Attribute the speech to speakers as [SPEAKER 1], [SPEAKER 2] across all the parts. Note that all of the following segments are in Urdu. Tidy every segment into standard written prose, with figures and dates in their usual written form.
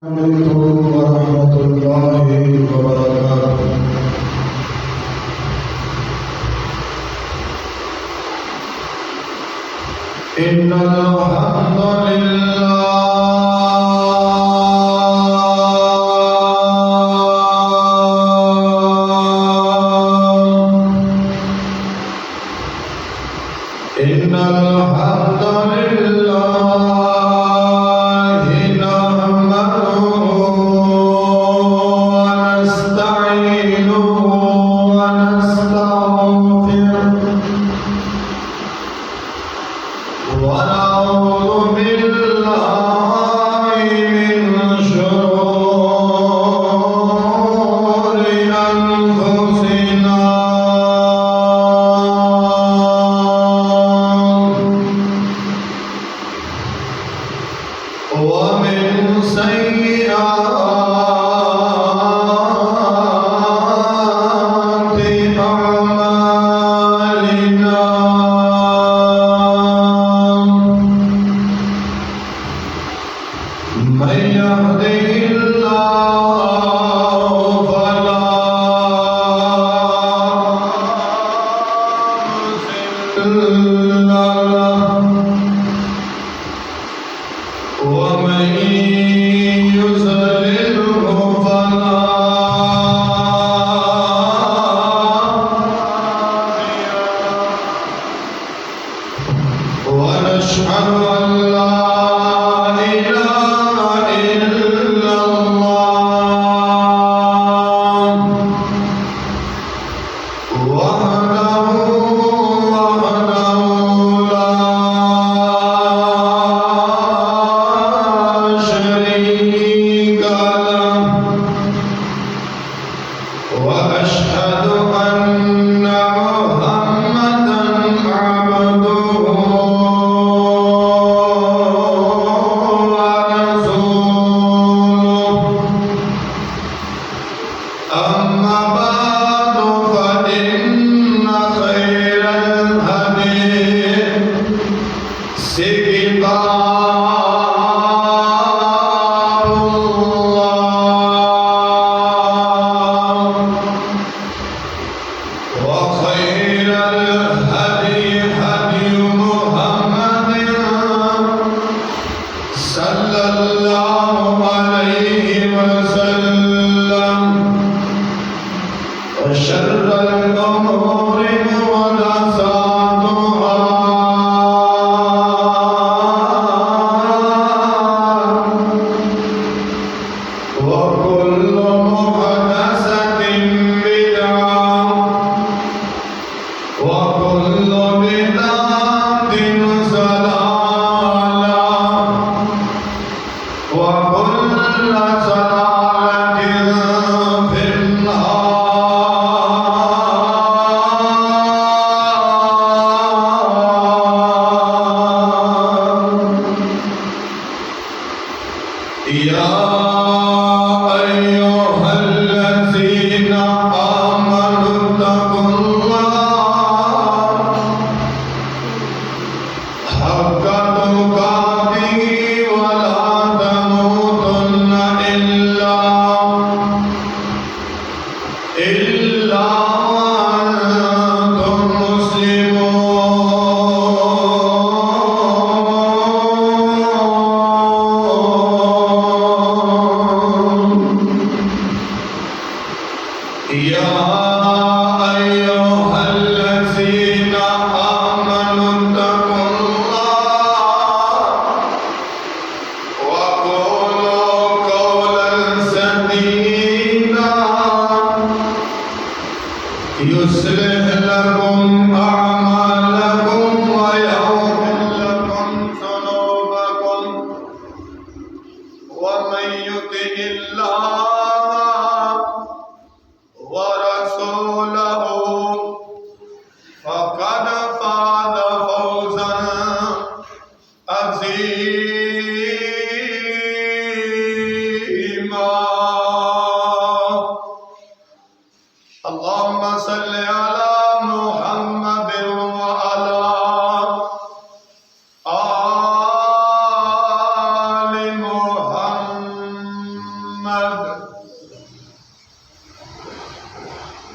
[SPEAKER 1] عليكم ورحمة الله وبركاته. إن الحمد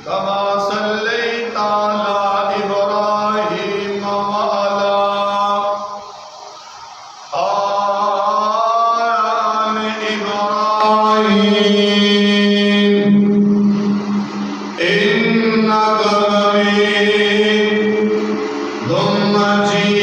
[SPEAKER 1] كما صليت على إبراهيم وعلى آل إبراهيم إنك حميد مجيد.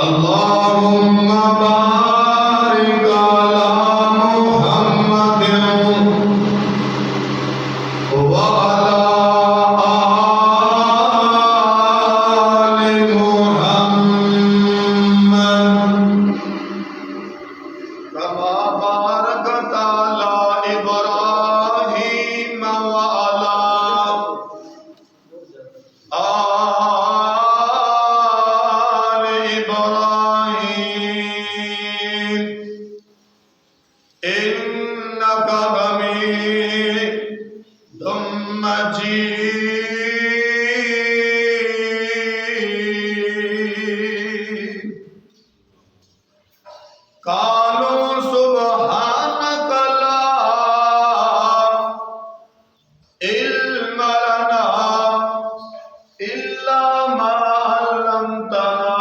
[SPEAKER 1] اللهم بارك على محمد وعلى آل محمد كما باركت على إبراهيم وعلى آل إبراهيم إنك حميد مجيد. قالوا سبحانك لا علم لنا إلا ما علمتنا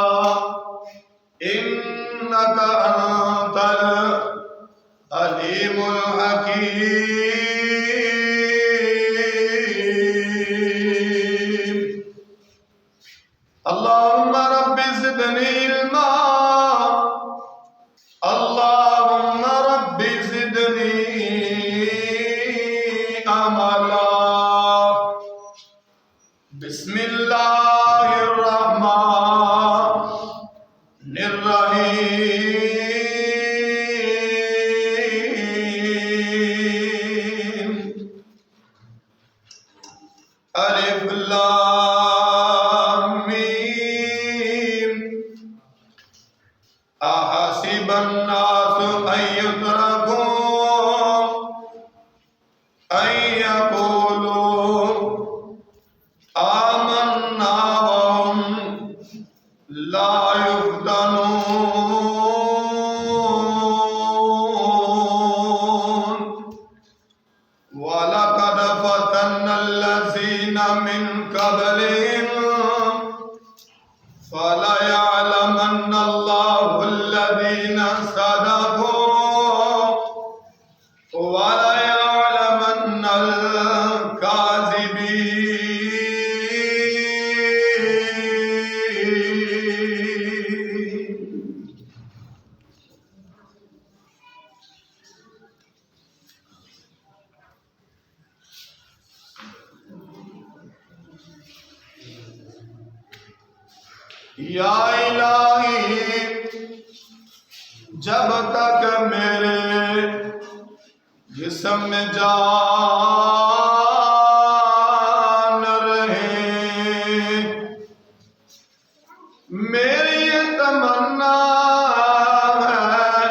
[SPEAKER 1] إنك أنت العليم الحكيم. اللهم رب زدني علما اللهم رب زدني عملا. بسم الله الرحمن الرحيم. ألف لام ميم. أحسب الناس أن يتركوا أن يقولوا آمنا وهم لا يفتنون. ولقد فتنا الذين من قبلهم فليعلمن الله الذين صدقوا وليعلمن الكاذبين. یا الہی جب تک میرے جسم میں جان رہے میری یہ تمنا ہے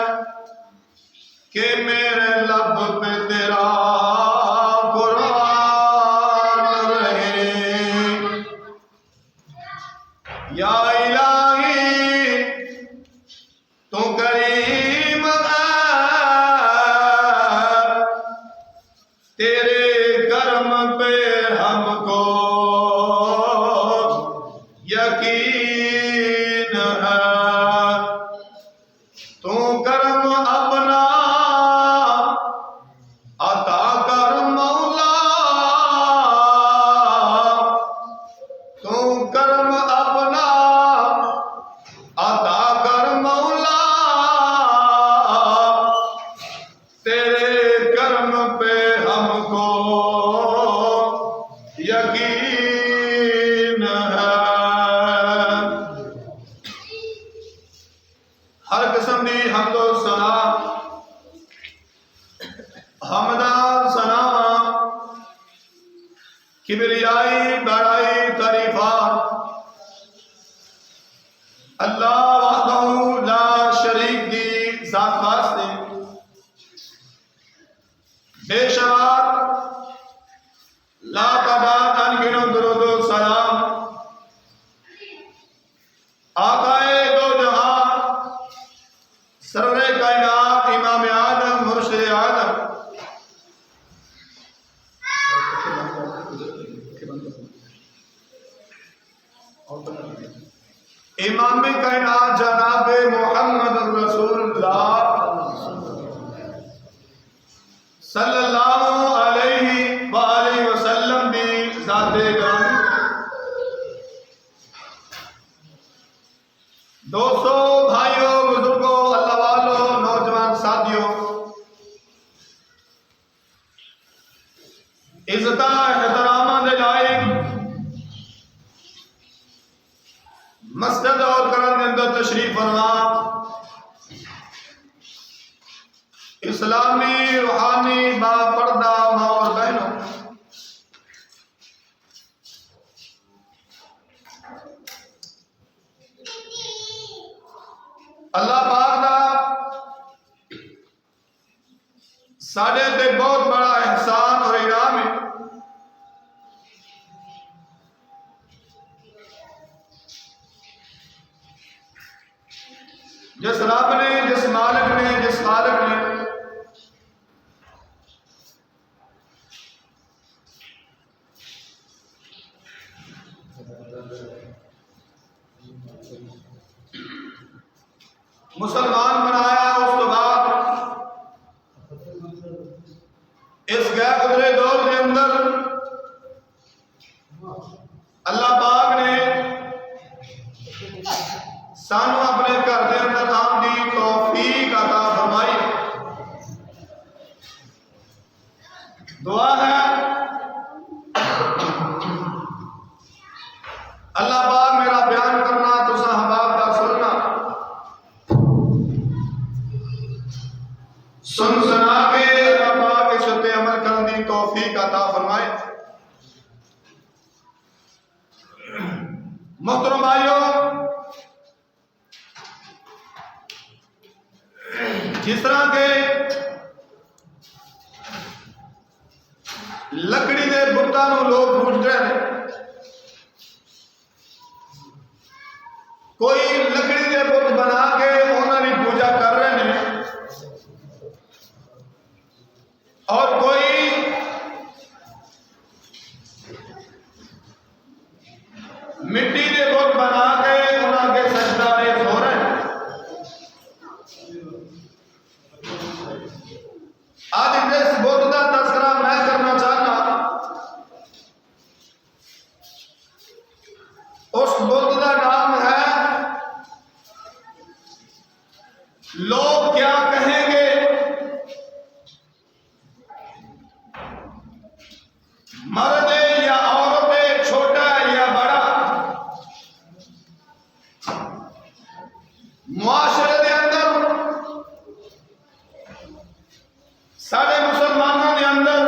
[SPEAKER 1] کہ میرے لب پہ تیرا قرآن رہے. یا الہی تو کریم ہے تیرے کرم پہ ہم کو یقین ہے. تو کرم اپنا عطا کر مولا. تو کرم اپنا عطا کر مولا. تیرے کرم پہ ہم کو یقین ہے. ہر قسم دی حمد و ثنا حمدہ ثنا کبریائی بڑائی تعریفات اللہ وحدہ لا شریک دی ذات واسطے بے شمار لا تعداد انگنوں درود و سلام آقائے دو جہاں سرور کائنات امام اعظم مرشد اعظم امام کائنات جناب محمد رسول اللہ صلی اللہ علیہ وآلہ وسلم دی ذات گرامی دوستو، بھائیوں، بزرگوں، اللہ والوں، نوجوان ساتھیوں، عزت احترام دے لائق مسجد اور کرن کے اندر تشریف فرما اسلامی روحانی با پردہ ماں اور بہنوں، اللہ پاک دا ساڈے تے بہت بڑا احسان اور انعام ہے جس رب نے، جس مالک نے، جس خالق نے مسلمان بنایا، اس تو بعد اس غیر گزرے دور کے اندر اللہ پاک نے سانو اپنے گھر کے اندر آمدی توفیق عطا فرمائی۔ دعا ہے اللہ پاک میرا بیان کرنا تسا احباب کا سننا، سن سنا کے اللہ پاک اس تے عمل کرنے دی توفیق عطا فرمائے۔ محترم بھائیوں، جس طرح کے لکڑی دے بتاں نوں لوگ پوجتے ہیں، کوئی لکڑی دے بت بنا کے انہاں دی پوجا کر رہے ہیں، اور کوئی مٹی دے بت بنا کے انہاں کے سجدہ ریز ہو رہے ہیں۔ آج اس بت کا تذکرہ میں کرنا چاہنا، اس بت کا نام ہے لوگ کیا کہیں گے۔ مرد یا عورت، چھوٹا یا بڑا، معاشرے کے اندر، سارے مسلمانوں کے اندر،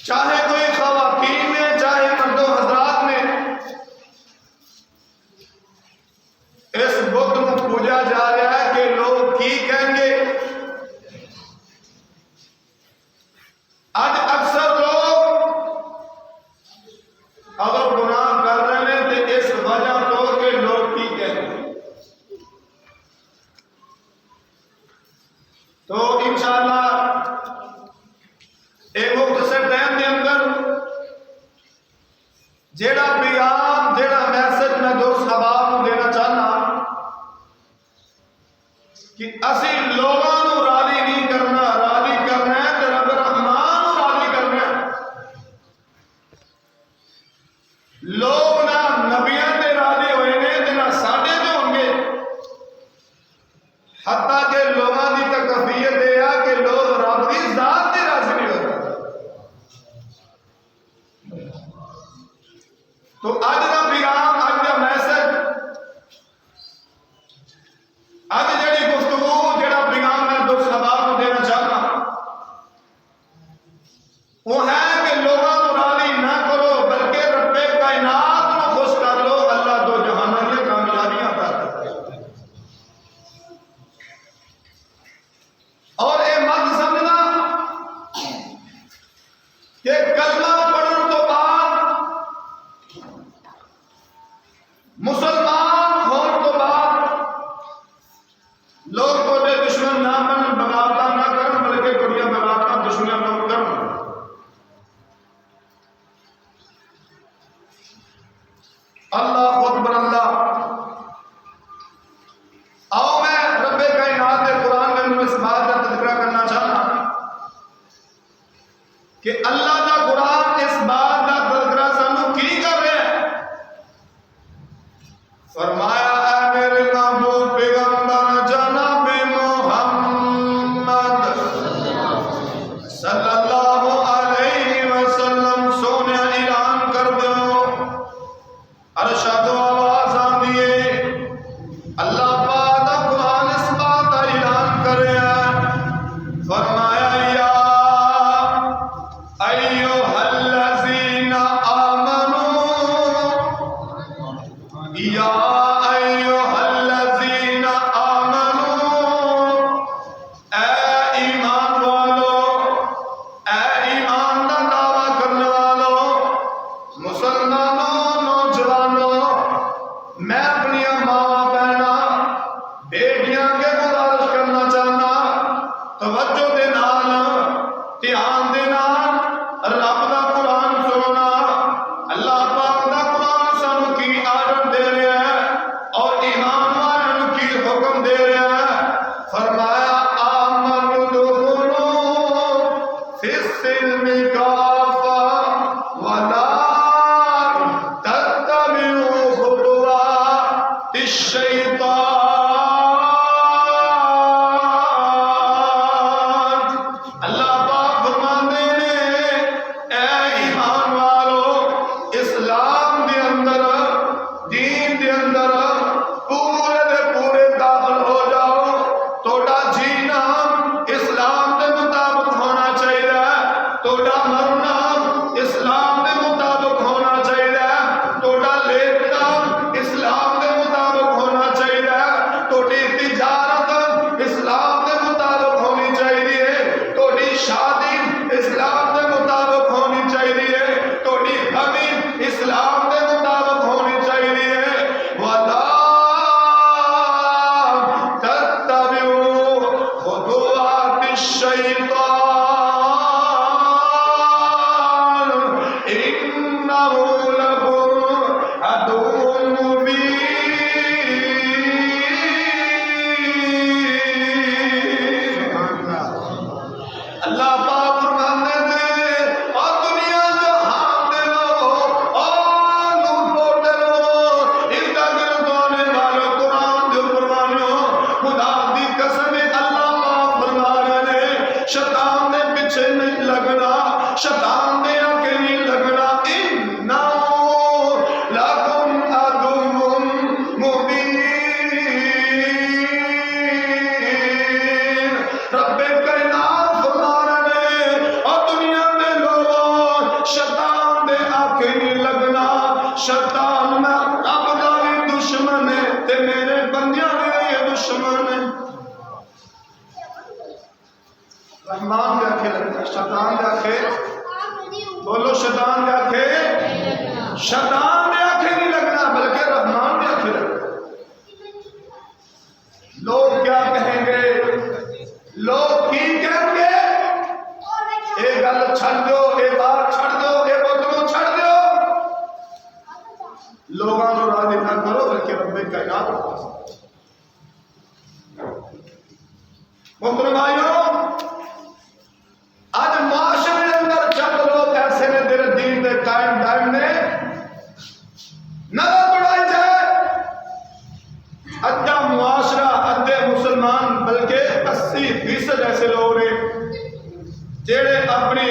[SPEAKER 1] چاہے کوئی خواتین میں، چاہے مردوں حضرات میں، اس بت کو پوجا جا رہا ہے کہ لوگ کی کہیں گے۔ آج اکثر لوگ اگر گناہ کر رہے ہیں تو اس وجہ تو کہ لوگ کی کہیں گے۔ تو انشاءاللہ ایک مختصر ٹائم کے اندر جیڑا پیغام، جیڑا میسج میں دوست احباب کو دینا چاہنا کہ اسی لوگوں کو راضی نہیں کرنا، راضی کرنا ہے تو رب رحمان کو راضی کرنا ہے۔ لوگ نہ نبیاں تے راضی ہوئے نے تے نہ ساڈے تے ہوں گے، حتیٰ کہ لوگوں کی تکفیت یہ ہے کہ لوگ رب کی ذات تے راضی نہیں ہوتے۔ تو اج کا پیغام، اج کا میسج، اج جڑی گفتگو، جڑا پیغام میں دوست احباب کو دینا چاہتا وہ ہے کہ لوگوں کو راضی نہ کرو بلکہ رب کائنات کو خوش کر لو، اللہ دو جہانوں میں کامیابیاں عطا کرتا ہے۔ اور یہ مت سمجھنا کہ کلمہ پڑھنے تو بعد اللہ اکبر اللہ. آؤ میں رب کائنات کے قرآن کے اندر اس بات کا تذکرہ کرنا چاہتا کہ اللہ کا قرآن اس بات کا تذکرہ سانو کی کر رہے ہیں. فرمایا اے میرے محبوب پیغمبر جناب محمد صلی اللہ علیہ وسلم سونے اعلان کر دو. ارشاد و آواز آندیے اللہ پاک قرآن اس بات کا اعلان کرے ہیں. فرمایا یا ایھا الذین آمنوا یا ایھا الذین آمنوا اے ایمان والو اے ایمان کا دعویٰ کرنے والو مسلمانوں نوجوانوں میں اپنی ماں بہناں بیٹیاں کے گزارش کرنا چاہنا توجہ دے نال دھیان دے نال رب دا قرآن سننا. اللہ پاک دا قرآن سانو کی آرڈر دے رہا ہے اور ایمان والوں کی حکم دے رہا ہے. فرمایا آمنوا ادخلوا فی السلم کافہ ولا تتبعوا خطوات الشیطان. اللہ پاک فرماندے نے اے ایمان والو اسلام دے اندر دین دے اندر پورے دے پورے داخل ہو جاؤ. توڑا جینا اسلام دے مطابق ہونا چاہیے. توڑا مرنا اسلام دے مطابق ہونا چاہیے. توڑا لیٹنا اسلام دے مطابق ہونا چاہیے. توڑی تجارت اسلام دے مطابق ہونی چاہیے. توڑی شادی اسلام دے مطابق ہونی چاہیے. توڑی غمی اسلام دے مطابق ہونی چاہیے. وَلَا تَتَّبِعُوا خُطُوَاتِ الشَّيْطَانِ إِنَّهُ لَكُمْ عَدُوٌّ مُبِينٌ. اللہ پاک فرماندے نے اور دنیا جہان دے لوگو اور نور دے لوگو اردا گرد ہونے والو قرآن دے قربانیوں خدا دی قسم اللہ پاک فرما رہے نے شیطان دے پیچھے نہیں لگنا شیطان دے آگے نہیں لگنا. انہو لکم عدو مبین. رب کائنات فرما رہے نے اور دنیا میں لوگوں شیطان دے آگے نہیں لگنا. شیطان میں رب دا بھی دشمن ہے تے میرے بندیاں دے بھی دشمن ہے. رحمان دے آگے لگنا شیطان دے آگے بولو شیطان دے آگے شیطان دے آگے نہیں لگنا بلکہ رحمان دے آگے لگنا. لوگ کیا کہیں گے لوگ کی کہیں گے اے گل چھڑ دو اے بات چھڑ دو اے بوتلوں چھڑ دو. لوگاں کو راضی نہ کرو بلکہ رب کائنات کو راضی. محترم بھائیوں آج معاشرے کے اندر چند لوگ ایسے نے تیرے دین دے قائم دائم نے نظر بڑھائی جائے ادھا معاشرہ ادھے مسلمان بلکہ 80% ایسے لوگ نے جیڑے اپنی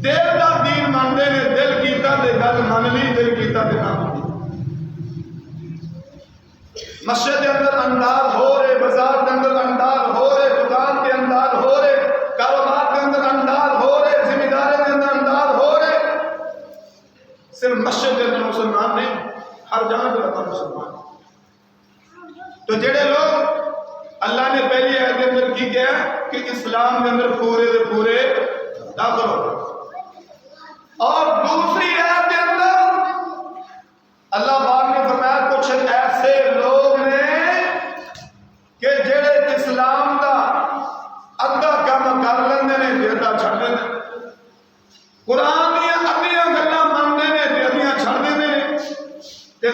[SPEAKER 1] دل دا دین مانتے نے دل کیتا دے گل مان لی دل کیتا دے نہ مان لی. مسجد کے اندر انداز ہو رہے بازار کے اندر انداز ہو رہے دکان کے انداز ہو رہے کاروبار کے اندر انداز ہو رہے ذمہ داری کے اندر انداز ہو رہے. صرف مسجد کے اندر مسلمان نہیں ہر جگہ پہ رہتا مسلمان. تو جڑے لوگ اللہ نے پہلی آیت کے اندر کی کیا کہ اسلام کے اندر پورے دے پورے داخل ہو اور دوسری آیت کے اندر اللہ پاک نے فرمایا کچھ ایسے لوگ نے کہ جڑے اسلام دا ادھا کام کر لیندے نے ادھا چھڑ دیندے قرآن دیا ادھیاں گلاں منتے نے ادھیاں چھڑ دیندے نے تے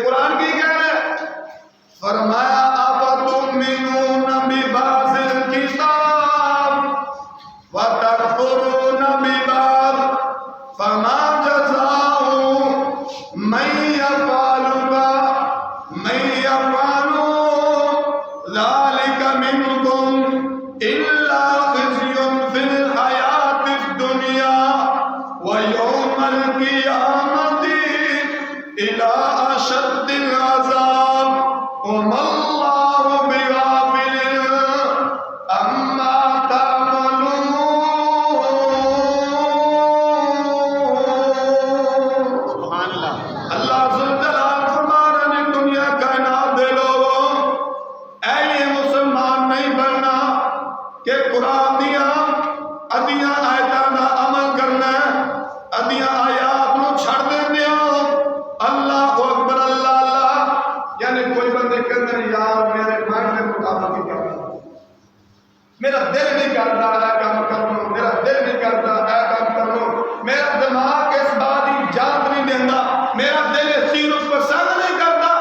[SPEAKER 1] إلى أشد العذاب وما الله بغافل عما تعملون.
[SPEAKER 2] سبحان اللہ.
[SPEAKER 1] اللہ ذوالجلال فرما رہے ہیں دنیا کائنات دے لوگوں اے یہ مسلمان نہیں بننا کہ قرآن دیا ادیاں آیتاں دا عمل کرنا ہے ادیاں آیات نو چھڑ دیندے ہو. اللہ اکبر اللہ اللہ یعنی کوئی بندے کہندے ہیں یار میرے مائنڈ کے مطابق ہی کرنا میرا دل نہیں کرتا ہے کام کر لو میرا دل نہیں کرتا ہے کام کر لو میرا دماغ اس بات کی اجازت نہیں دینا میرا دل اس چیز کو پسند نہیں کرتا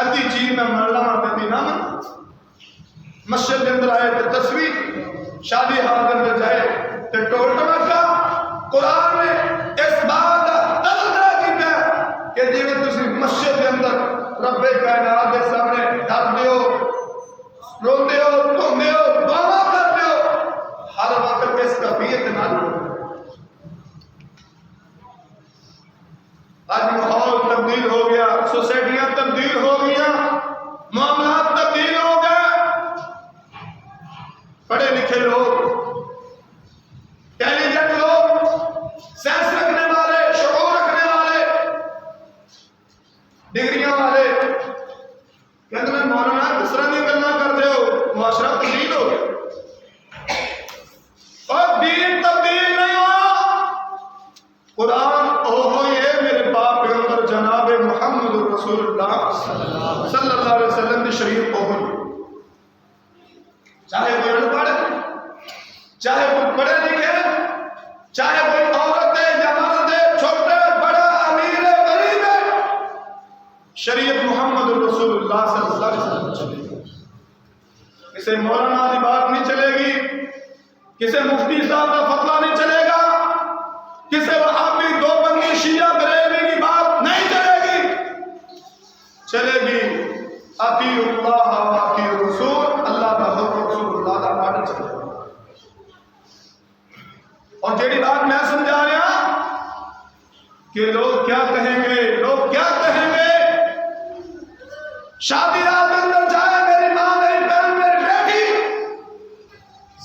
[SPEAKER 1] ادھی چیز میں مرنا مرتی نہ من مسجد کے اندر آئے تو تصویر شادی حال کے اندر جائے تو ٹول ٹمکا قرآن نے اس بات کا تذکرہ کیا کہ جی تسی مسجد کے اندر رب کائنات کے سامنے ڈرتے ہو روتے ہو دھوندے ہو دعا کرتے ہو ہر وقت اس کیفیت نہ لو. آج ماحول تبدیل ہو گیا سوسائٹیاں تبدیل ہو گیا معاملات تبدیل ہو گئے. پڑھے لکھے لوگ انٹیلیجنٹ لوگ سینس رکھنے والے شعور رکھنے والے ڈگریاں والے کہتے ہیں مولانا کس طرح کی گلاں کرتے ہو معاشرہ تبدیل ہو گیا اور دین تبدیل نہیں ہوا. قرآن یہ میرے باپ پیغمبر جناب محمد رسول اللہ صلی اللہ علیہ وسلم کی شریف چاہے کوئی ان پڑھ چاہے کوئی پڑھے لکھے چاہے کوئی عورت ہے یا مرد ہے چھوٹے بڑا امیر ہے غریب ہے شریعت محمد رسول اللہ صلی اللہ علیہ وسلم چلے گی. کسی مولانا کی بات نہیں چلے گی کسی مفتی صاحب کا فتویٰ نہیں چلے گا کسی وہابی دیوبندی شیعہ بریلوی کی بات نہیں چلے گی. چلے گی اطیعوا اللہ و اطیعوا الرسول اللہ کا حکم رسول اللہ کا ماڈل چلے گا. اور جیڑی بات میں سمجھا رہا کہ لوگ کیا کہیں گے لوگ کیا کہیں گے شادی رات کے اندر جائے میری ماں میری بہن میری بیٹی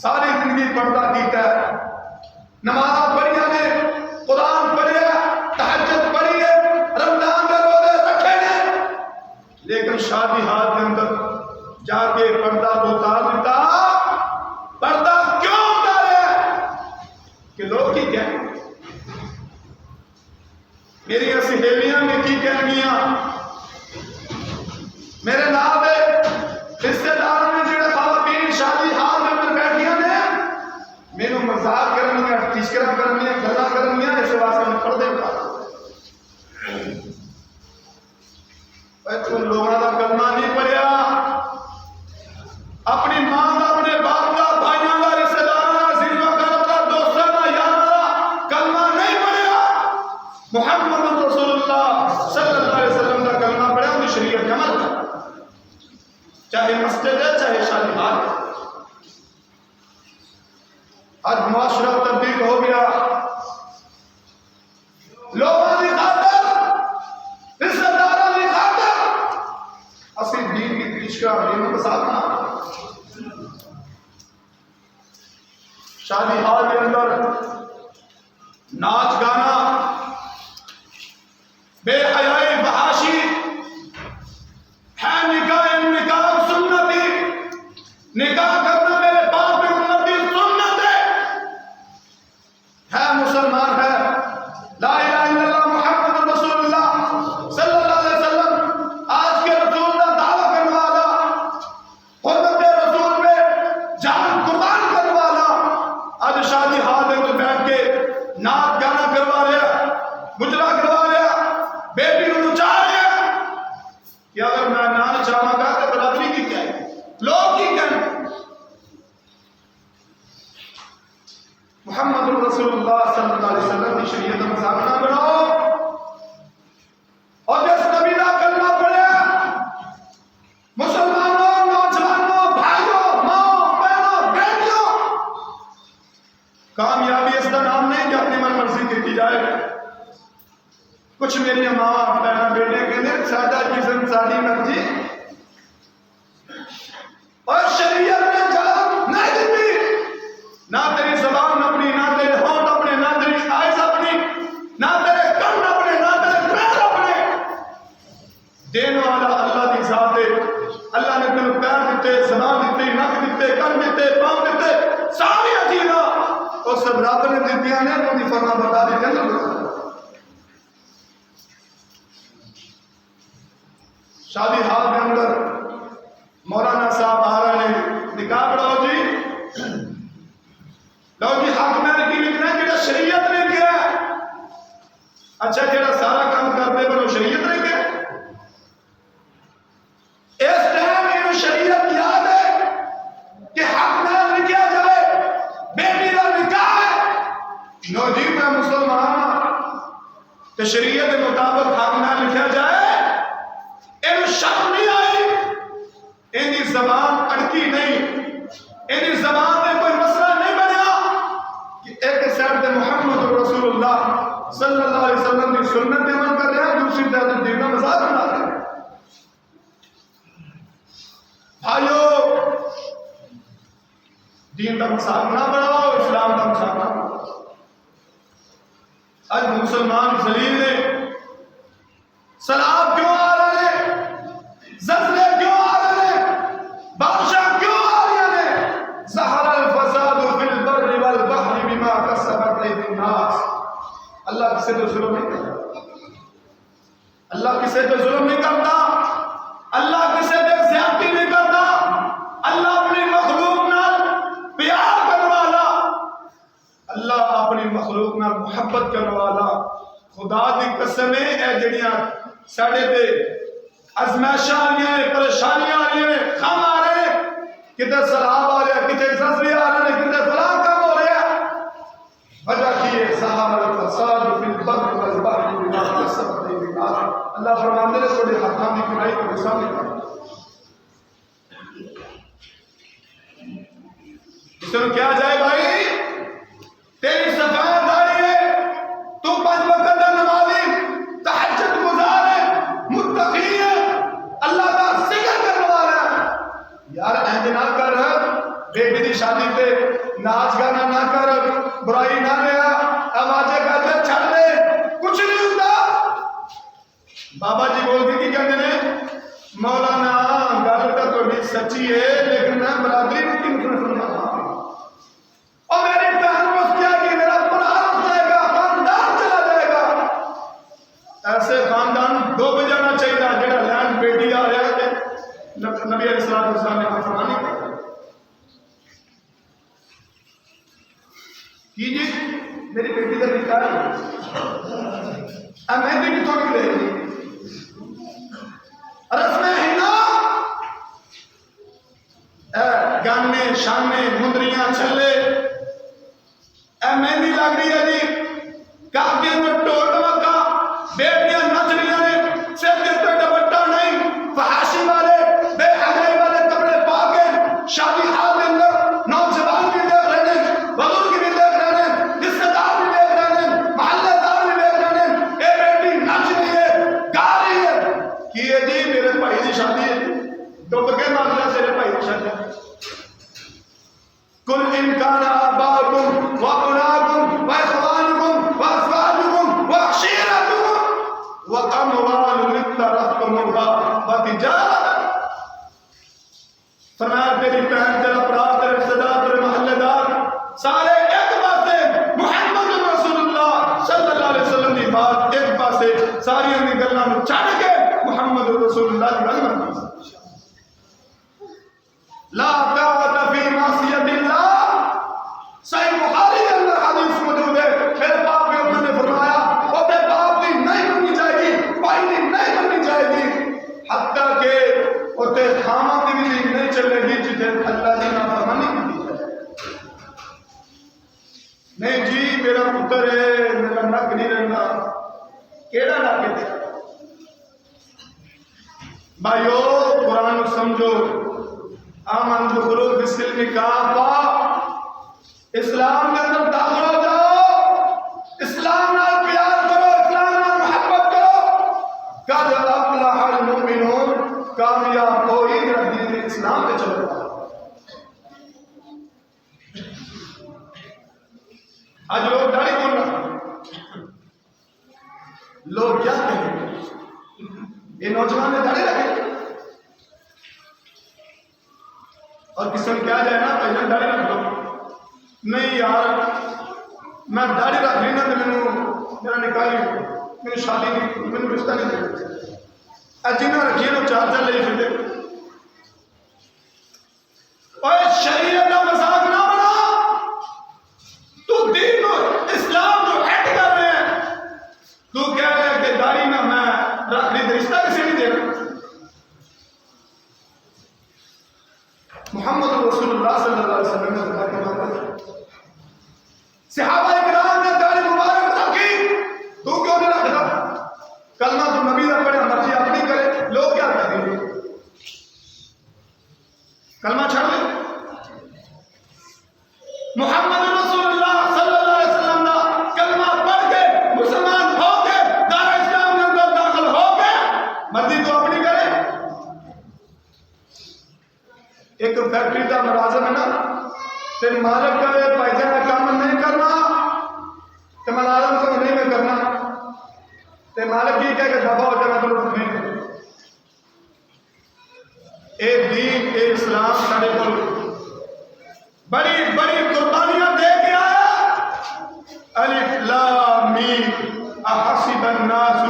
[SPEAKER 1] ساری زندگی پردہ کیتا ہے نماز پڑھی نے قرآن پڑھے تہجد پڑھی ہے رمضان کے روزے رکھے نے لیکن شادی ہاتھ کے اندر جا کے پردہ اتار دیتا. پردہ کیوں اتارے کہ لوگ کی کہیں میری سہیلیاں نے کی کہنگیاں میرے نام رشتے داروں نے جڑے خواتین شادی ہال میں اندر بیٹھیاں نے میرے مذاق کرنیاں تشکرہ کرنیاں گلا کرنیاں اس واسطے میں پردے اتارا. تم لوگوں کا کلمہ نہیں پڑھیا اپنی ماں کا اپنے باپ کا بھائیوں کا رشتے داروں کا عزیزوں کا اپنا دوستوں کا یار کا کلمہ نہیں پڑھیا محمد رسول اللہ صلی اللہ علیہ وسلم کا کلمہ پڑھا ان کی شریعت کا عمل کرا چاہے مسجد ہے چاہے شادی ہال ہے. آج معاشرہ تبدیل ہو گیا لوگوں کی خاطر رشتے داروں کی خاطر اسی دین کی تشکا علم کے ساتھ نہ شادی ہال کے اندر ناچ گانا بے حیائی فحاشی ہے نکاح سنتی نکاح کرنا میرے باپ کی امت کی سنت ہے مسلمان ہے لا الہ الا اللہ محمد رسول اللہ صلی اللہ علیہ وسلم آج کے رسول کا دعویٰ کرنے والا حرمت رسول پہ جان قربان کرنے والا آج شادی ہال میں بیٹھ کے ناچ گانا کروا رہا مجرا کروا رہا بیٹی کو نچا رہا کہ اگر میں نہ نچاواں گا تو برادری کی کیا ہے لوگ کی کہیں محمد رسول اللہ صلی اللہ علیہ وسلم کی شریعت کا مذاق نہ بناؤ. اور جس نبی کا کلمہ پڑھے مسلمانوں نوجوانوں بھائیوں ماں بہنوں بیٹیوں کامیابی اس کا نام نہیں کہ اپنی من مرضی کی جائے کچھ میری ماں بہن بیٹے کہتے سادہ جسم ساری مرضی اور شریعت نے جان نہیں دیتی، نہ تیری زبان اپنی، نہ تیرے ہونٹ اپنے، نہ تیری آئز اپنی، نہ تیرے کن اپنے، نہ تیرے پیر اپنے. دین والا اللہ کی ذات ہے. اللہ نے تینوں پیر دیتے، زبان دیتے، نک دیتے، کن دیتے، پاؤں دیتے، ساری چیزاں اور سب رب نے دیتیاں نے. انہوں نے فرما بتا دیتے ہیں. شادی ہال کے اندر مولانا صاحب آ رہے ہیں، نکاح پڑھاؤ جی، لو جی حق میں کی لکھنا ہے جڑا شریعت نے کیا ہے. اچھا جڑا سارا کام کرتے پر وہ شریعت نے کیا ہے. اس ٹائم یہ شریعت یاد ہے کہ حق میں لکھا جائے، بیٹی کا نکاح ہے. لو جی میں مسلمان ہوں کہ شریعت کے مطابق حق میں لکھا جائے. ان شرم نہیں آئی، ان کی زبان اڑکی نہیں، ان کی زبان میں کوئی مسئلہ نہیں بنیا کہ ایک سائڈ سے محمد رسول اللہ صلی اللہ علیہ وسلم کی سنت عمل کر رہے ہیں، دوسری طرف دین کا مذاق بنا رہے ہیں. بھائیو دین کا مذاق نہ بناؤ، اسلام کا مذاق نہ بناؤ. آج مسلمان ذلیل نے سیلاب کیوں آ رہے ہیں، زلزلے کیوں آ رہے ہیں، بارشاں کیوں آ رہی ہیں. ظہر الفساد فی البر والبحر بما کسبت ایدی الناس. اللہ کسی پہ ظلم نہیں کرتا، اللہ کسی پہ ظلم نہیں کرتا، اللہ کسی پہ زیادتی نہیں کرتا. اللہ اپنی مخلوق نال پیار کرنے والا، اللہ اپنی مخلوق نال محبت کرنے والا. خدا دی قسم ہے اے جڑیاں ساڈے تے ازمائشاں آ رہی ہیں، پریشانیاں آ رہی ہیں، غم آ رہے ہیں، کتے سیلاب آ رہے ہیں، کتے زلزلے آ رہے ہیں، کتے فلاں کام ہو رہے ہیں. وجہ کی ہے ظہر الفساد فی البر والبحر بما کسبت ایدی الناس. اللہ فرماتے ہیں تھوڑے ہاتھوں کی کمائی کو سامنے کرو. اس نے کیا جائے بھائی، تیری صفات داری ہے، تو 5 وقت کا نمازی، تہجد گزار ہے، متقی ہے، اللہ کا ذکر کرنے والا ہے. یار اہد نہ کر، بیٹی کی شادی پہ ناچ گانا نہ کر، برائی نہ لیا، آوازیں گاتے چھڑ دے، کچھ نہیں ہوتا. بابا جی بول کے کی کہتے ہیں مولانا گل تو تھوڑی سچی ہے لیکن میں برادری میں کیوں سننا. اور میری بہن کو کیا کہ میرا پرار جائے گا، خاندان چلا جائے گا. ایسے خاندان ڈوب جانا چاہیے جڑا لینڈ بیٹی آ رہا ہے. نبی علیہ السلام نے فرمانی کیجیے میری بیٹی کا نکاح مہندی بھی تھوڑی رہے گی، رسم ہنا گانے شانے مندریاں چھلے مہندی لگ رہی ہے جی، کاکے میں ٹوٹ مکا، بیٹیاں نچ رہی ہیں، سر کے پہ دوپٹہ نہیں، فحاشی والے بے حیائی والے کپڑے پا کے شادی ہال کے اندر نوجوان بھی دیکھ رہے ہیں، بزرگ بھی دیکھ رہے ہیں، رشتے دار بھی دیکھ رہے ہیں، محلے دار بھی دیکھ رہے ہیں. اے بیٹی نچ رہی ہے، گا رہی ہے کہ یہ جی میرے بھائی کی شادی ہے. ڈب کے معاملہ سے میرے بھائی کی شادی ہے. قل ان كان آباؤكم وأبناؤكم وإخوانكم وأزواجكم وعشيرتكم وأموال اقترفتموها وتجارة. فرمایا تیری بہن، تیرا برا، تیرے رشتے دار، تیرے محلے دار سارے ایک پاسے، محمد رسول اللہ صلی اللہ علیہ وسلم کی بات ایک پاسے، ساری ان گلاں نوں چھڈ کے محمد رسول اللہ کی گل کرنا. لا طاعت فی معصیت اللہ. صحیح بخاری کے اندر حدیث موجود ہے، میرے باپ کے اوپر نے فرمایا وہ بے باپ کی نہیں بننی جائے گی، بھائی کی نہیں بننی جائے گی، حتیٰ کہ اسے خامہ کی بھی نہیں چلے گی جسے اللہ کی نافرمانی کی جائے. نہیں جی میرا پتر ہے، میرا نک نہیں رہنا، کیڑا نک ہے. بھائیو قرآن سمجھو. آمن دخلوا فی السلم کافہ، اسلام کے اندر داخل ہو جاؤ، اسلام نال پیار کرو، اسلام نال محبت کامیاب ہوئی جڑا دین اسلام پہ چلے گا۔ آج لوگ داڑھی بول رہا لوگ کیا کہیں گے؟ یہ نوجوان نے داڑھی رکھے اور کسی نے کیا جائے نا پہلے داڑھی رکھ لو، نہیں یار میں داڑھی رکھ لی نا تو میرا نکاح نہیں، میری شادی نہیں، میرے رشتہ نہیں دے جنہیں رکھیے نا چار چار لے پھرتے۔ اور شریعت کا مذاق نہ بنا، تو دین اور اسلام کو ہیٹ کر رہے ہیں، تو کہہ رہے ہیں کہ داڑھی میں رکھ لی تو رشتہ کسی نہیں دے رہا۔ محمد رسول اللہ صلی اللہ علیہ وسلم نے بتا کے بات صحابہ کرام نے داڑھی مبارک رکھی، تو کیوں نہیں رکھتا؟ کلمہ تو نبی کا پڑھے، مرضی اپنی کرے، لوگ کیا کہیں گے؟ کلمہ چھڑ لے۔ محمد رسول اللہ صلی اللہ علیہ وسلم کا کلمہ پڑھ کے مسلمان ہو کے دار اسلام کے اندر داخل ہو کے مرضی تو اپنی کرے۔ ایک فیکٹری کا ملازم ہے نا، تے مالک کرے بھائی جان کام نہیں کرنا تے ملازم کو نہیں میں کرنا، تے مالک یہ کہہ کے دفاع ہو جائے تو لوگ نہیں کرے۔ اے دین اے اسلام سارے کو بڑی بڑی قربانیاں دے کے آیا۔ الف لام میم احسب الناس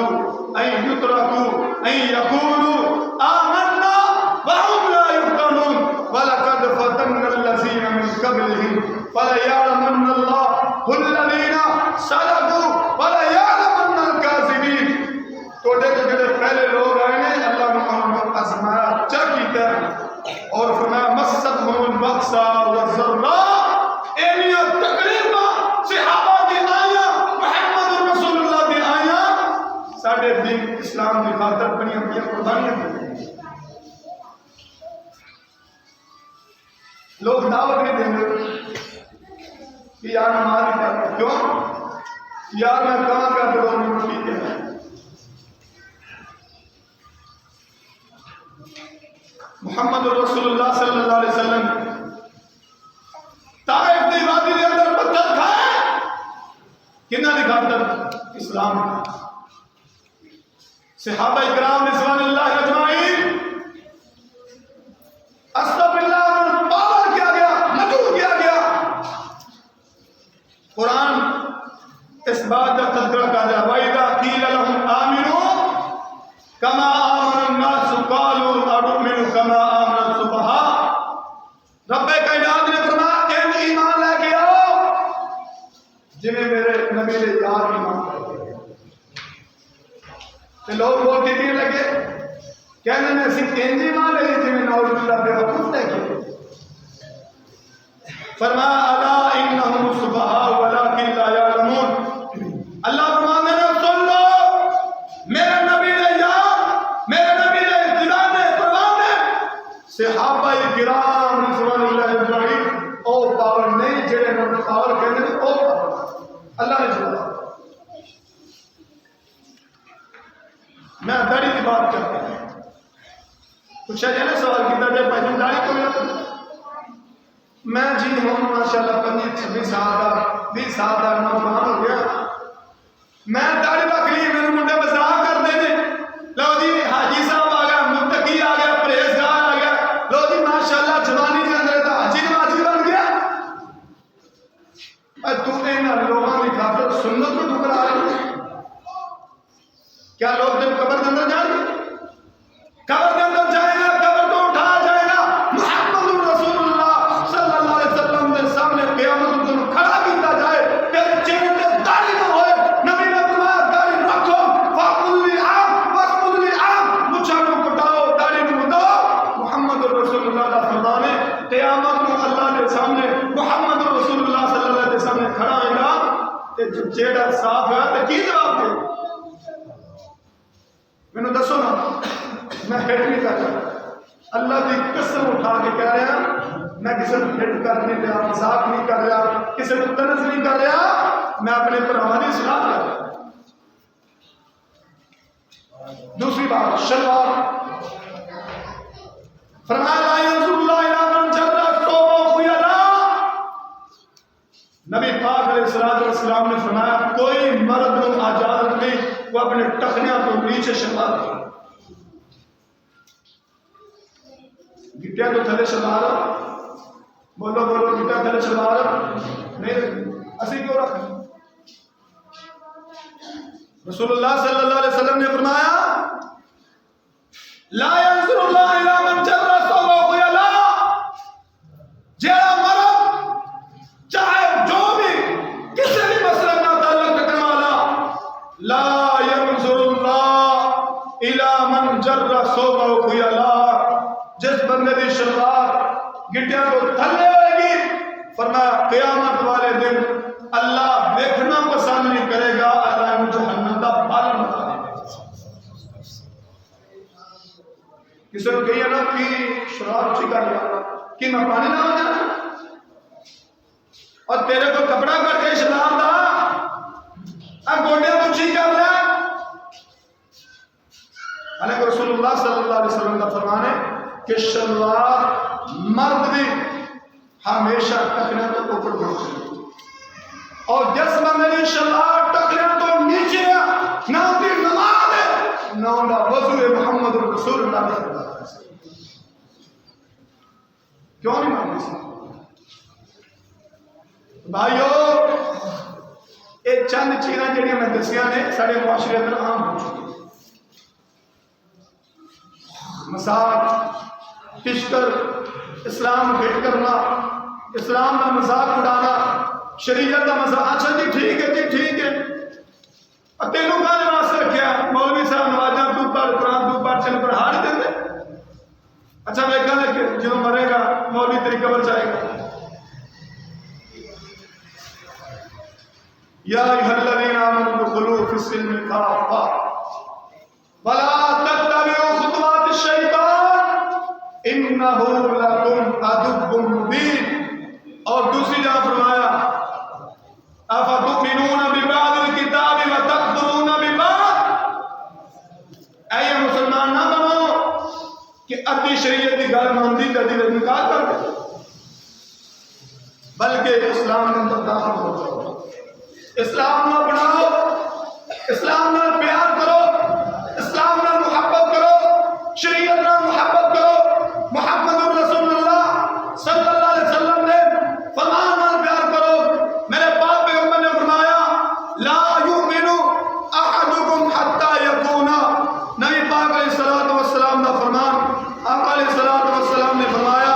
[SPEAKER 1] ان یترکوا ان یقولوا آمنا وهم لا يفتنون ولقد فتنا الذين من قبلهم فليعلمن الله الذين صدقوا وليعلمن الكاذبين۔ توڑے کے جڑے پہلے لوگ آئے ہیں اللہ نے انہوں نے آزمایا چیک کیتا ہے اور فرمایا مستهم البأساء والضراء، اینیاں تقریبا صحابہ دی آیاں محمد رسول اللہ دی آیاں ساڈے دین اسلام کی خاطر بڑی بڑی قربانیاں دی۔ لوگ دعوت نہیں دیں گے کہ یار نماز نہیں پڑھتے، کیوں؟ یار میں کہاں کا دو منٹ ٹھیک ہے۔ محمد رسول اللہ صلی اللہ علیہ وسلم طائف دی وادی کے اندر پتھر کھائے، کنہ دی خاطر؟ اسلام۔ صحابہ اکرام رضوان اللہ اجمعین استغفر اللہ پاور کیا گیا، مجبور کیا گیا۔ قرآن اس بات کا تذکرہ کر رہا ہے وَإِذَا قِيلَ لَهُمْ آمِنُوا كَمَا آمَنَ النَّاسُ قَالُوا أَنُؤْمِنُ كَمَا آمَنَ السُّفَهَاءُ۔ رب کائنات نے فرمایا ان ایمان لے کے آؤ جنہیں میرے نبی نے یار ایمان کرتے ہیں۔ لوگ بول کے کیوں لگے کہنے میں صرف انج ایمان لے جنہیں نعوذ باللہ بے وقوف لے کے فرمایا الا انہم السفہاء ولکن لا یعلمون۔ اللہ فرمانے نے سن لو میرے نبی نے یاد، میرے نبی نے ابتداء نے قرآن نے صحابہ کرام رضوان اللہ اجمعین او پاور نہیں جڑے نہ پاور کہنے او پاور اللہ نے جواب۔ میں داڑھی کی بات کرتا ہوں، پوچھا جائے نا سوال کیتا جائے پہلے داڑھی کو لیا میں جی ہوں ماشاءاللہ 25-26 سال کا 20 سال کا نوجوان ہو گیا، میں داڑھی رکھ لی، میرے منڈے مذاق کرتے ہیں، لو جی حاجی صاحب آ گیا، متقی آ گیا، پرہیزگار آ گیا، لو جی ماشاءاللہ جوانی کے اندر تھا حاجی نمازی بن گیا۔ تو ان لوگوں کی خاطر سنت کو ٹھکرا رہے ہیں۔ کیا لوگ جب قبر کے اندر جائیں گے؟ قبر کے اندر جائے گا، قبر کو اٹھایا جائے گا، محمد رسول اللہ صلی اللہ علیہ وسلم کے سامنے قیامت کو کھڑا کیتا جائے، تیرے چہرے پہ داڑھی نہ ہوئے، نبی نے فرمایا داڑھی رکھو، فَقُلْ لِعَامْ وَقُلْ لِعَامْ، مچھا کو کٹاؤ، داڑھی کو مٹاؤ۔ محمد رسول اللہ کا فرمان ہے قیامت کو اللہ کے سامنے محمد رسول اللہ صلی اللہ علیہ وسلم کھڑا ہے گا کہ چہرہ صاف ہے تو کی جواب دے؟ میں نے دسو نا میں ہٹ نہیں کر رہا، اللہ کی قسم اٹھا کے کہہ رہا میں کسی کو ہٹ کر نہیں رہا، مذاق نہیں کر رہا، کسی کو طنز نہیں کر رہا، میں اپنے پراواں کی اصلاح کر رہا۔ دوسری بات شلوار، فرمایا لا ينظر اللہ الی من جر ثوبه خیلا. نبی پاک علیہ الصلوۃ والسلام نے فرمایا کوئی مرد کو اجازت نہیں وہ اپنے ٹخنیاں کو نیچے شلوار کرے. گٹیا تو تھلے شلوار بولو بولو گٹیا تھلے شلوار نہیں اسی کیوں رکھیں. رسول اللہ صلی اللہ علیہ وسلم نے فرمایا لا ينظر اللہ الی من جر ثوبه خیلا. جیڑا مرد چاہے جو بھی کسی بھی مسئلے نہ تعلق رکھنے والا لا ينظر اللہ الی من جر ثوبه خیلا. جس بندے دی شلوار گٹیا کو تھلے ہوئے گی فرمایا قیامت والے دن اللہ دیکھنا پسند نہیں کرے گا. اللہ مجھے جہنم کا بالن بتا دے گا. کسی کو کہیے نا کہ شراب اچھی کر لیا کہ میں پانی نہ ہو جانا اور تیرے کو کپڑا کر کے شراب دا اب گوڈیا کو اچھی کر لیا. حالانکہ رسول اللہ صلی اللہ علیہ وسلم کا فرمان ہے کہ شلوار مرد بھی ہمیشہ ٹکنے تو اوپر بڑھ چاہیے اور جس بندے نے شلوار ٹکنے تو نیچے نہ دی نماز ہے نہ ان کا وضو ہے. محمد رسول اللہ صلی اللہ علیہ وسلم کیوں نہیں مانتے بھائیو. یہ چند چیزاں جہاں میں دسیاں نے سارے معاشرے اندر عام ہو چکی. مذاق ٹشکر اسلام ہٹ کرنا اسلام کا مذاق اڑانا شریعت کا مذاق. اچھا جی ٹھیک ہے جی ٹھیک ہے تینوں کا نواز رکھا مولوی صاحب نوازاں تو پر قرآن تو پر چل پر ہار دیں گے. اچھا میں کہا کہ جو مرے گا مولوی تیری قبر جائے گا. یا ایھا الذین آمنوا ادخلوا فی السلم کافہ ولا تتبعوا خطوات الشیطان انہ لکم عدو مبین. اور دوسری جگہ فرمایا افتؤمنون ببعض الکتاب وتکفرون ببعض. اے مسلمان نہ بنو کہ ادھی شریعت کی گل مانتی تے ادھی انکار کر دے بلکہ اسلام کے اندر داخل ہو جاؤ. اسلام نہ اپناؤ اسلام نہ پیار کرو اسلام نہ محبت کرو شریعت نہ محبت کرو. محمد رسول اللہ صلی اللہ علیہ وسلم نے فرمان نہ پیار کرو. میرے باپ عمر نے فرمایا لا یؤمن احدکم حتی یکون. نبی پاک علیہ الصلوۃ والسلام کا فرمان آقا علیہ الصلوۃ والسلام نے فرمایا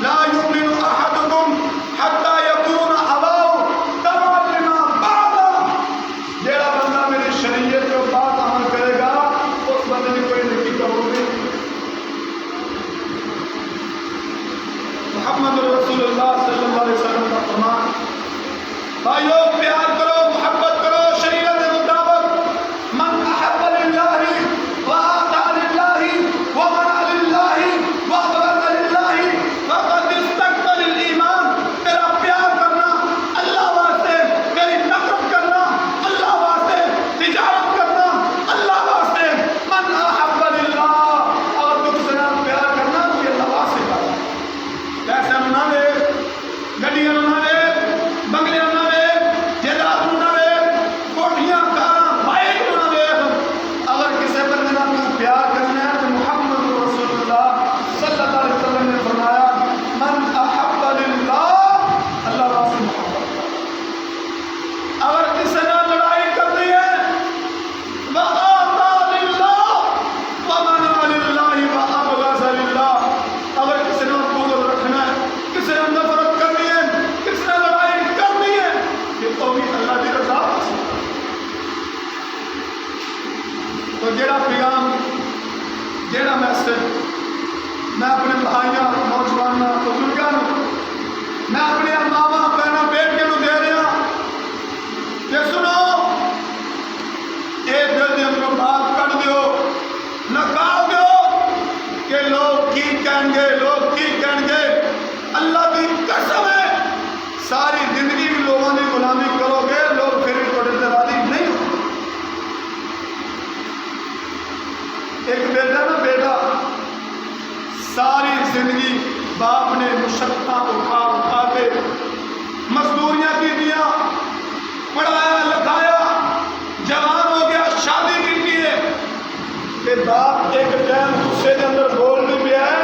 [SPEAKER 1] لا یؤمن احدکم حتی یکون اباؤ تبعا لما بعد. جیڑا بندہ میری شریعت کو بات عمل کرے گا اس بندے نے کوئی نیکی قبول نہیں. محمد رسول اللہ صلی اللہ علیہ وسلم کا فرمان بھائیو پیار کرو محبت کرو شریعت کے مطابق. من احب للہ واطاع للہ ومنع للہ وابغض للہ فقد استکمل الایمان. تیرا پیار کرنا اللہ واسطے تیری نفرت کرنا اللہ واسطے تجارت کرنا اللہ واسطے. من احب للہ اور تم سے پیار کرنا یہ اللہ واسطے کرنا. پیسے نہ دے گڈیاں نہ دے بنگلے نہ دے جائیداد نہ دے کوٹھیاں کاراں بائک نہ دے. اگر کسی بندے نال تو پیار کرنا ہے تو محمد رسول اللہ صلی اللہ علیہ وسلم نے فرمایا من احب للہ اللہ واسطے محبت. اگر کسی نال لڑائی کرنی ہے وآطاع للہ ومنع للہ وابغض للہ. اگر کسی نے بغض رکھنا ہے کسی نے نفرت کرنی ہے کسی نے لڑائی کرنی ہے یہ تو بھی اللہ کی رضا حاصل. تو جیڑا پیغام جیڑا میسج میں اپنے بھائیاں نوجوانوں بزرگوں میں اپنے ماواں بہنوں بیٹیاں نو دے رہا کہ سنو اے دل دے اندروں بات کڈ دیو نکال دیو کہ لوگ کی کہیں گے لوگ کی کہیں گے. اللہ کی قسم ہے ساری زندگی بھی لوگوں کی غلامی کرو گے لوگ پھر بھی تھوڑے سے راضی نہیں ہوں. ایک بیٹا نا بیٹا ساری زندگی باپ نے مشقت اٹھا کے مزدوریاں کی دیا، پڑھایا لکھایا، جوان ہو گیا، شادی کی ہے کہ باپ ایک ٹائم غصے کے اندر بول نہیں پیا ہے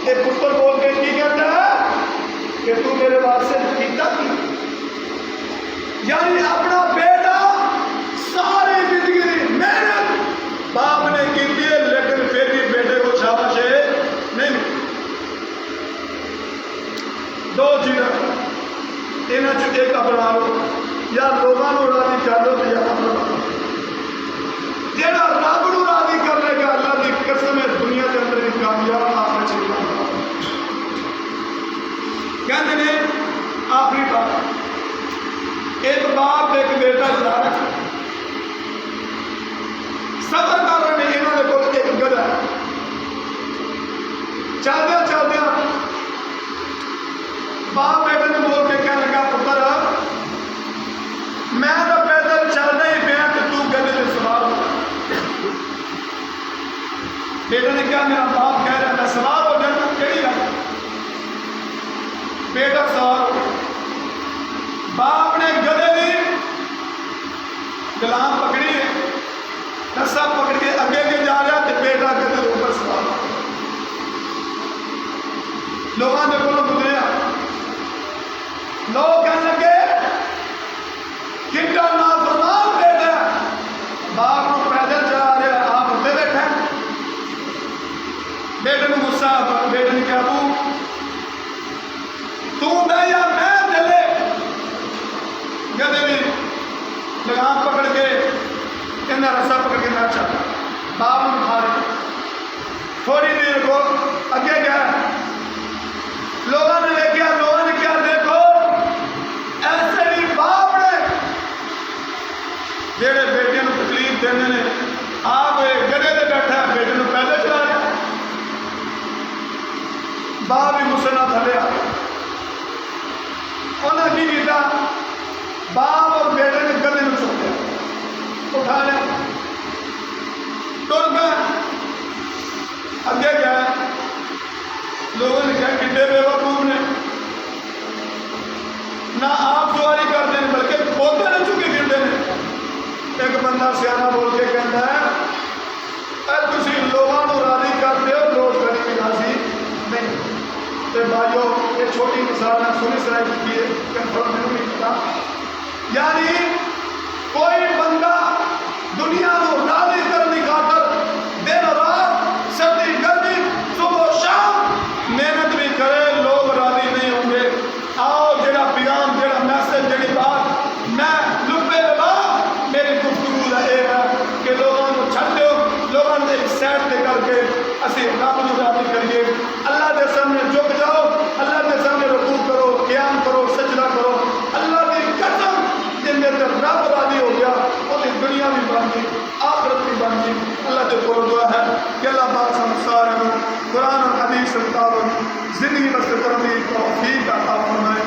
[SPEAKER 1] کہ پتر بول کے کی کہتا ہے کہ تو میرے واسطے کیتا کی، یعنی اپنا بیٹا ساری زندگی کی محنت باپ نے کی ہے، لیکن پھر بھی بیٹے کو شاباشی نہیں ملی۔ دو چیزیں انہاں چ ایک اپنا لو، یا لوگوں کو راضی کر لو یا اپنا جہاں رب نو راضی کرنے کا اللہ کی قسم ہے دنیا کے اندر بھی کامیاب آپ چیز کہتے ہیں۔ آخری بات، ایک باپ ایک بیٹا جا رہا سفر کر رہے ہیں، انہوں نے کول ایک گدھا چلدیا چلدیا باپ بیٹے نے بول کے کہنے لگا پتر میں تو پیدل چلنا ہی پیا کہ تو گدھے سے سوار ہو۔ بیٹے نے کہا میرا باپ کہہ رہا ہے میں سوار ہو جانا، کہڑی گل؟ بیٹا سوار ہو، باپ نے گدھے کی غلام پکڑی ہے، رسا پکڑ کے اگے کے جا رہا کہ بیٹا گدھے کے اوپر سوار ہو۔ لوگوں نے کو گزریا، لوگ کہنے لگے کنڈا نافرمان بیٹا باپ کو پیدل چلا رہا آپ اتنے بیٹھے۔ بیٹے نے غصہ، بیٹے نے کہا تو میں یا میں چلے، گدھے بھی لگام پکڑ کے کہنا رسا پکڑ کے نہ چلا، باپ نے اٹھا رہے۔ تھوڑی دیر کو اگے گیا، لوگوں نے دیکھا، لوگوں نے کیا دیکھو ایسے بھی باپ نے جہے بیٹے کو تکلیف دینے نے آپ گدھے سے بیٹھا بیٹے کو پہلے چلا رہا، باپ بھی غصے نہ تھلیا۔ انہیں کی کیتا، باپ اور بیٹے نے گدھے کو چکیا، اٹھا لیا، ٹر گئے، اگے گیا۔ لوگوں نے کہا کتنے بے وقوف نے، نہ آپ سواری کرتے ہیں بلکہ پودے نے چکے گرتے ہیں۔ ایک بندہ سیاح بول کے کہتا ہے اے تسی لوگوں کو راضی کرتے ہو، لوگ کبھی راضی نہیں۔ تو بھائیو یہ چھوٹی مثال ہے، سنی سرائی کی ہے، کنفرم نہیں پتا، یعنی کوئی بندہ دنیا کو راضی کرنے خاطر دن رات سردی گرمی صبح شام محنت بھی کرے، لوگ راضی نہیں ہوں گے۔ آؤ جڑا پیغام جڑا میسج جڑی بات میں لبے لبا میری گفتگو کا یہ ہے کہ لوگوں کو چھڈ دو، لوگوں نے ایک سائڈ تے کر کے اسی رب کو راضی کریے، اللہ کے سامنے جھک جاؤ، اللہ کے سامنے رکوع کرو، قیام کرو، سجدہ کرو۔ اللہ کی قسم جن میں رب راضی ہو گیا وہ دنیا بھی بن گئی آخرت بھی بن گئی۔ اللہ کے کو دعا ہے کہ اللہ پاک ہم سارے قرآن اور حدیث مطابق زندگی بسر کرنے کی توفیق عطا فرمائے۔